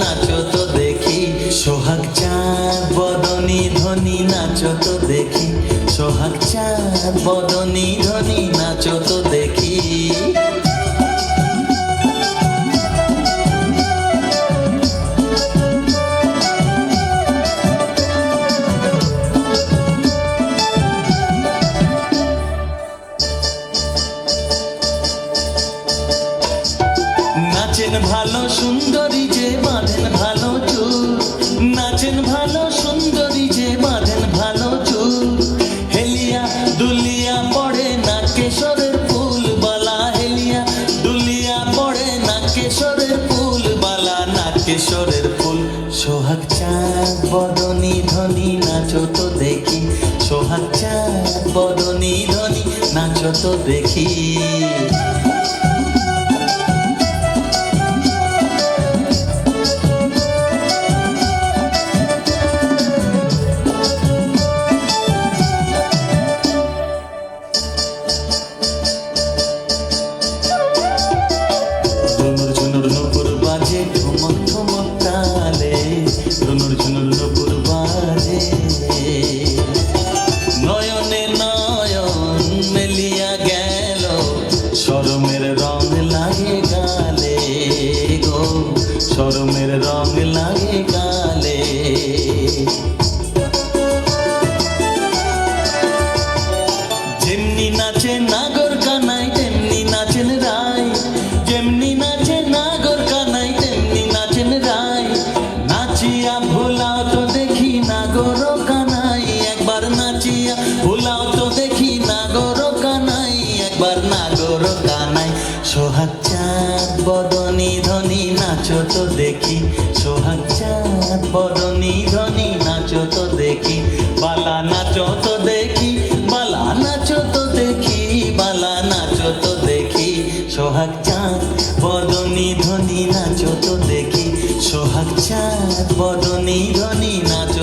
নাচো তো দেখি, সোহাগ চাঁদ বদনী ধ্বনি নাচো তো দেখি, সোহাগ চাঁদ বদনী ধ্বনি নাচো তো দেখি। নাচেন ভালো সুন্দরী যে বাঁধেন ভালো চুল, নাচেন ভালো সুন্দরী যে বাঁধেন ভালো চুল, হেলিয়া দুলিয়া পড়ে না কেশরের ফুল বালা, হেলিয়া দুলিয়া পড়ে না কেশরের ফুল বালা, না কেশরের ফুল। সোহাগ চাঁদ বদনী ধ্বনি নাচো তো দেখি, সোহাগ চাঁদ বদনী ধ্বনি নাচো তো দেখি। ঠুমক ঠুমক তালে ঝুনুর ঝুনুর নুপুর বাজে, নয়নে নয়ন মেলিয়া গেল, শরমের রং লাগে গালে গো, শরমের রং লাগে গালে। যেমনি নাচে নাগর কানাই তেমনি নাচেন রায়, যেমনি নাচে নাগর কানাই তেমনি নাচেন রায়, নাচিয়া ভোলাও তো দেখি নাগর কানাই, একবার নাচিয়া ভোলাও তো দেখি নাগর কানাই, একবার নাগর কানাই। সোহাগ চাঁদ বদনী ধ্বনি নাচো তো দেখি, সোহাগ চাঁদ বদনী ধ্বনি নাচো তো দেখি, বালা নাচো তো দেখি, বালা নাচো তো দেখি, বালা নাচো তো দেখি। সোহাগ চাঁদ বদনী ধ্বনি নাচো তো দেখি, সোহাগ চাঁদ বদনী ধ্বনি নাচো।